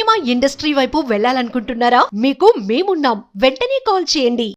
Cinema industry వైపు వెళ్ళాలనుకుంటున్నారా? మీకు మేమున్నాం. వెంటనే కాల్ చేయండి.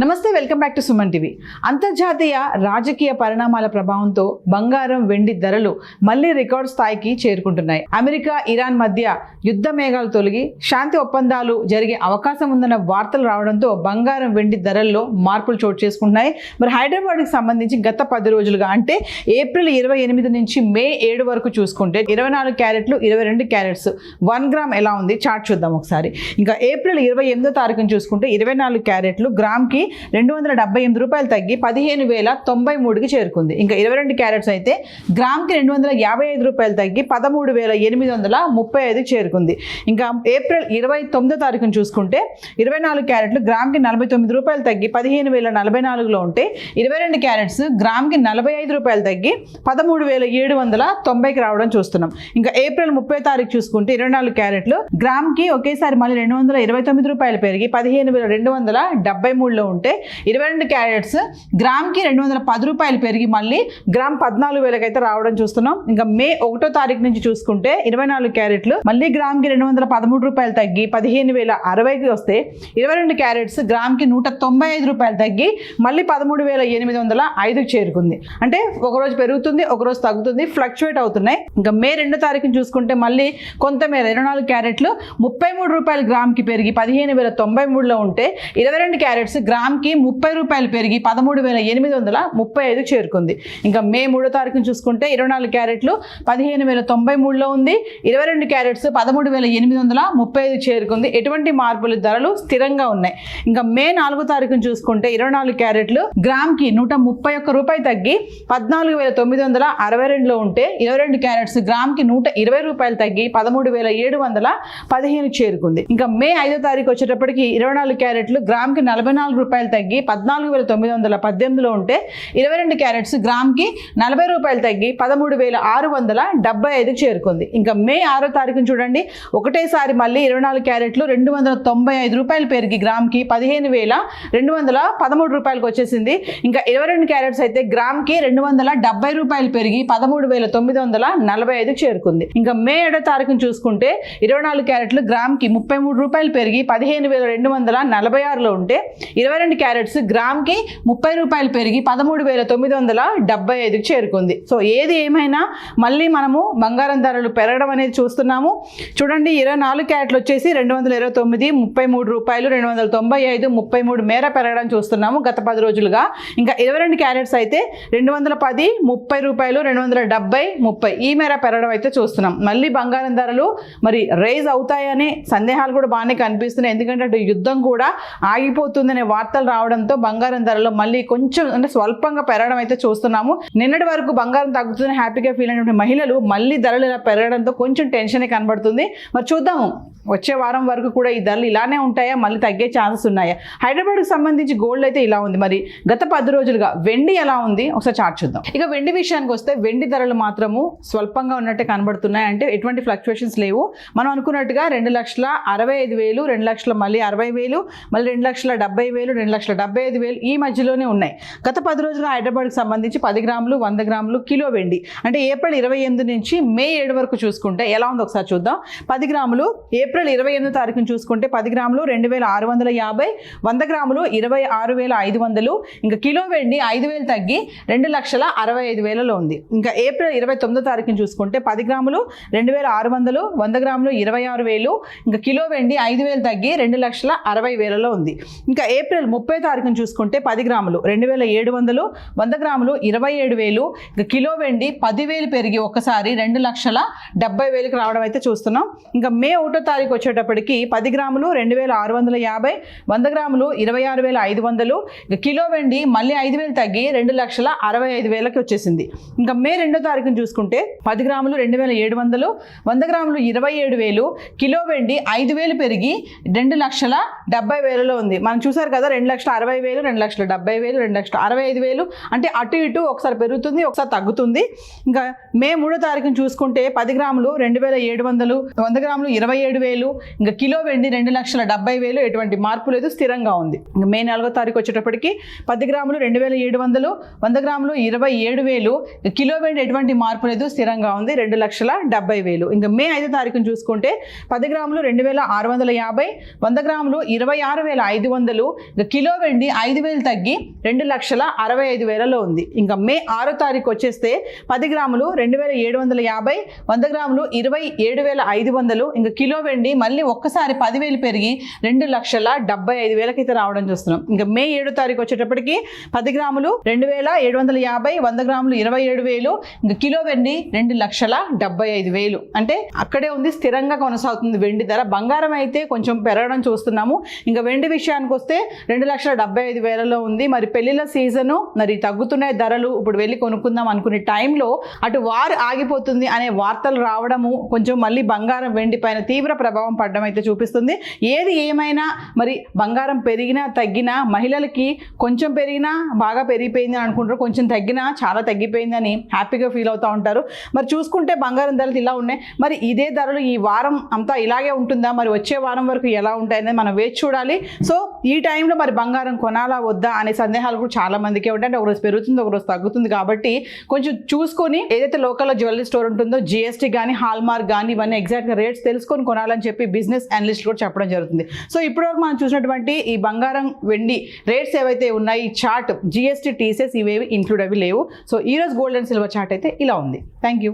నమస్తే, welcome back to Suman TV. అంతర్జాతీయ రాజకీయ పరిణామాల ప్రభావంతో బంగారం, వెండి ధరలు మళ్లీ రికార్డ్ స్థాయికి చేరుకుంటున్నాయి. అమెరికా, ఇరాన్ మధ్య యుద్ధ మేఘాలు తొలగి శాంతి ఒప్పందాలు జరిగే అవకాశం ఉందన్న వార్తలు రావడంతో బంగారం, వెండి ధరల్లో మార్పులు చోటు చేసుకుంటున్నాయి. మరి హైదరాబాద్కి సంబంధించి గత 10 రోజులుగా అంటే ఏప్రిల్ 28 నుంచి మే 7 వరకు చూసుకుంటే 24 క్యారెట్లు, 22 క్యారెట్స్ 1 గ్రామ్ ఎలా ఉంది చార్ట్ చూద్దాం ఒకసారి. ఇంకా ఏప్రిల్ 28వ తారీఖున చూసుకుంటే 24 క్యారెట్లు గ్రామ్కి 278 రూపాయలు తగ్గి 15,093కి చేరుకుంది. ఇంకా 22 క్యారెట్స్ అయితే గ్రామ్కి 255 రూపాయలు తగ్గి 13,835 చేరుకుంది. ఇంకా ఏప్రిల్ 29వ తారీఖున చూసుకుంటే 24 క్యారెట్లు గ్రామ్కి 49 రూపాయలు తగ్గి 15,044లో ఉంటే 22 క్యారెట్స్ గ్రామ్కి 45 రూపాయలు తగ్గి 13,790కి రావడం చూస్తున్నాం. ఇంకా ఏప్రిల్ 30వ తారీఖు చూసుకుంటే 24 క్యారెట్లు గ్రామ్కి ఒకేసారి మళ్ళీ 229 రూపాయలు పెరిగి 15,273లో ఉంటే 22 క్యారెట్స్ గ్రామ్కి 210 రూపాయలు పెరిగి మళ్ళీ గ్రామ్ 14,000కి అయితే రావడం చూస్తున్నాం. ఇంకా మే 1వ తారీఖు నుంచి చూసుకుంటే 24 క్యారెట్లు మళ్ళీ గ్రామ్కి 213 రూపాయలు తగ్గి 15,060కి వస్తే 22 క్యారెట్స్ గ్రామ్కి 195 రూపాయలు తగ్గి మళ్ళీ 13,805కి చేరుకుంది. అంటే ఒకరోజు పెరుగుతుంది, ఒకరోజు తగ్గుతుంది, ఫ్లక్చువేట్ అవుతున్నాయి. ఇంకా మే 2వ తారీఖుని చూసుకుంటే మళ్ళీ కొంతమేర 24 క్యారెట్లు 33 రూపాయలు గ్రామ్కి పెరిగి 15,093లో ఉంటే 22 క్యారెట్స్ గ్రామ్కి 30 రూపాయలు పెరిగి 13,835 చేరుకుంది. ఇంకా మే 3వ తారీఖున చూసుకుంటే 24 క్యారెట్లు 15,093లో ఉంది, 22 క్యారెట్స్ 13,835 చేరుకుంది. ఎటువంటి మార్పులు, ధరలు స్థిరంగా ఉన్నాయి. ఇంకా మే 4వ తారీఖున చూసుకుంటే 24 క్యారెట్లు గ్రామ్కి 131 రూపాయలు తగ్గి 14,962లో ఉంటే 22 క్యారెట్స్ గ్రామ్కి 120 రూపాయలు తగ్గి 13,715 చేరుకుంది. ఇంకా మే 5వ తారీఖు వచ్చేటప్పటికి 24 క్యారెట్లు గ్రామ్కి 44 రూపాయలు తగ్గి 14,918లో ఉంటే 22 క్యారెట్స్ గ్రామ్కి 40 రూపాయలు తగ్గి 13,675 చేరుకుంది. ఇంకా మే 6వ తారీఖున చూడండి, ఒకటేసారి మళ్ళీ 24 క్యారెట్లు 295 రూపాయలు పెరిగి గ్రామ్కి 15,213 రూపాయలకు వచ్చేసింది. ఇంకా 22 క్యారెట్స్ అయితే గ్రామ్కి 270 రూపాయలు పెరిగి 13,945 చేరుకుంది. ఇంకా మే 7వ తారీఖున చూసుకుంటే 24 క్యారెట్లు గ్రామ్కి 33 రూపాయలు పెరిగి 15,246లో ఉంటే 22 క్యారెట్స్ గ్రామ్కి 30 రూపాయలు పెరిగి 13,975 చేరుకుంది. సో ఏది ఏమైనా మళ్ళీ మనము బంగారం ధరలు పెరగడం అనేది చూస్తున్నాము. చూడండి, 24 క్యారెట్లు వచ్చేసి 229, 33 రూపాయలు, 295, 33 మేర పెరగడం చూస్తున్నాము గత 10 రోజులుగా. ఇంకా 22 క్యారెట్స్ అయితే 210, 30 రూపాయలు, 270, 30 ఈ మేర పెరగడం అయితే చూస్తున్నాం. మళ్ళీ బంగారం ధరలు మరి రైజ్ అవుతాయనే సందేహాలు కూడా బాగానే కనిపిస్తున్నాయి. ఎందుకంటే అటు యుద్ధం కూడా ఆగిపోతుందనే వార్తలు రావడంతో బంగారం ధరలో మళ్ళీ కొంచెం అంటే స్వల్పంగా పెరగడం అయితే చూస్తున్నాము. నిన్నటి వరకు బంగారం తగ్గుతుందని హ్యాపీగా ఫీల్ అయినటువంటి మహిళలు మళ్ళీ ధరలు ఇలా పెరగడంతో కొంచెం టెన్షన్ కనబడుతుంది. మరి చూద్దాము వచ్చే వారం వరకు కూడా ఈ ధరలు ఇలానే ఉంటాయా, మళ్ళీ తగ్గే ఛాన్సెస్ ఉన్నాయా? హైదరాబాద్కి సంబంధించి గోల్డ్ అయితే ఇలా ఉంది. మరి గత 10 రోజులుగా వెండి ఎలా ఉంది ఒకసారి చార్ట్ చూద్దాం. ఇక వెండి విషయానికి వస్తే వెండి ధరలు మాత్రము స్వల్పంగా ఉన్నట్టే కనబడుతున్నాయి. అంటే ఎటువంటి ఫ్లక్చువేషన్స్ లేవు. మనం అనుకున్నట్టుగా 2,65,000, 2,00,000 మళ్ళీ 60,000, మళ్ళీ 2,70,000, 2,75,000 ఈ మధ్యలోనే ఉన్నాయి. గత 10 రోజులుగా హైదరాబాద్కి సంబంధించి 10 గ్రాములు, 100 గ్రాములు కిలో వెండి అంటే ఏప్రిల్ 28 నుంచి మే 7 వరకు చూసుకుంటే ఎలా ఉందో ఒకసారి చూద్దాం. 10 గ్రాములు ఏప్రిల్ 28వ తారీఖున చూసుకుంటే 10 గ్రాములు 2,650, 100 గ్రాములు 26,500, ఇంకా కిలో వెండి 5,000 తగ్గి 2,65,000లో ఉంది. ఇంకా ఏప్రిల్ 29వ తారీఖున చూసుకుంటే 10 గ్రాములు 2,600, 100 గ్రాములు 26,000, ఇంకా కిలో వెండి 5,000 తగ్గి 2,60,000లో ఉంది. ఇంకా ఏప్రిల్ 30వ తారీఖున చూసుకుంటే 10 గ్రాములు 2,700, 100 గ్రాములు 27,000, ఇంకా కిలో వెండి 10,000 పెరిగి ఒక్కసారి 2,70,000కి రావడం అయితే చూస్తున్నాం. ఇంకా మే 1వ తారీఖు వచ్చేటప్పటికి 10 గ్రాములు 2,650, 100 గ్రాములు 26,500, ఇంకా కిలో వెండి మళ్ళీ 5,000 తగ్గి 2,65,000కి వచ్చేసింది. ఇంకా మే 2వ తారీఖున చూసుకుంటే 10 గ్రాములు 2,700, 100 గ్రాములు 27,000, కిలో వెండి 5,000 పెరిగి 2,70,000లో ఉంది. మనం చూసారు కదా 2,60,000, 2,70,000, 2,65,000 అంటే అటు ఇటు ఒకసారి పెరుగుతుంది, ఒకసారి తగ్గుతుంది. ఇంకా మే 3వ తారీఖున చూసుకుంటే 10 గ్రాములు 2,700, 100 గ్రాములు 27,000, ఇంకా కిలో వెండి 2,70,000, ఎటువంటి మార్పు లేదు, స్థిరంగా ఉంది. ఇంకా మే 4వ తారీఖు వచ్చేటప్పటికి 10 గ్రాములు 2,700, 100 గ్రాములు 27,000, కిలో వెండి ఎటువంటి మార్పు లేదు, స్థిరంగా ఉంది, 2,70,000. ఇంకా మే 5వ తారీఖున చూసుకుంటే 10 గ్రాములు 2,650, 100 గ్రాములు 26,500, ఇంకా కిలో వెండి 5,000 తగ్గి 2,65,000లో ఉంది. ఇంకా మే 6వ తారీఖు వచ్చేస్తే 10 గ్రాములు 2,750, 100 గ్రాములు 27,500, ఇంకా కిలో వెండి మళ్ళీ ఒక్కసారి 10,000 పెరిగి 2,75,000కి అయితే రావడం చూస్తున్నాం. ఇంకా మే 7వ తారీఖు వచ్చేటప్పటికి 10 గ్రాములు 2,750, 100 గ్రాములు 27,000, ఇంకా కిలో వెండి 2,75,000. అంటే అక్కడే ఉంది, స్థిరంగా కొనసాగుతుంది వెండి ధర. బంగారం అయితే కొంచెం పెరగడం చూస్తున్నాము. ఇంకా వెండి విషయానికి వస్తే 2,75,000లో ఉంది. మరి పెళ్లిళ్ళ సీజను, మరి తగ్గుతున్నాయి ధరలు, ఇప్పుడు వెళ్ళి కొనుక్కుందాం అనుకునే టైంలో అటు వార్ ఆగిపోతుంది అనే వార్తలు రావడము కొంచెం మళ్ళీ బంగారం వెండి పైన తీవ్ర ప్రభావం పడడం అయితే చూపిస్తుంది. ఏది ఏమైనా మరి బంగారం పెరిగినా తగ్గినా మహిళలకి కొంచెం పెరిగినా బాగా పెరిగిపోయింది అని అనుకుంటారు, కొంచెం తగ్గినా చాలా తగ్గిపోయిందని హ్యాపీగా ఫీల్ అవుతూ ఉంటారు. మరి చూసుకుంటే బంగారం ధరలు ఇలా ఉన్నాయి. మరి ఇదే ధరలు ఈ వారం అంతా ఇలాగే ఉంటుందా, మరి వచ్చే వారం వరకు ఎలా ఉంటాయనేది మనం వేచి చూడాలి. సో ఈ టైంలో మరి బంగారం కొనాలా వద్దా అనే సందేహాలు కూడా చాలా మందికి ఉంటాయి. అంటే ఒకరోజు పెరుగుతుంది, ఒకరోజు తగ్గుతుంది, కాబట్టి కొంచెం చూసుకొని ఏదైతే లోకల్లో జ్యువెలరీ స్టోర్ ఉంటుందో GST కానీ హాల్మార్క్ కానీ ఇవన్నీ ఎగ్జాక్ట్గా రేట్స్ తెలుసుకొని కొనాలని చెప్పి బిజినెస్ అనలిస్ట్ కూడా చెప్పడం జరుగుతుంది. సో ఇప్పటివరకు మనం చూసినటువంటి ఈ బంగారం వెండి రేట్స్ ఏవైతే ఉన్నాయి, ఈ చార్ట్ GST TCS ఇవేవి ఇంక్లూడ్ అవి లేవు. సో ఈరోజు గోల్డ్ అండ్ సిల్వర్ చార్ట్ అయితే ఇలా ఉంది. Thank you.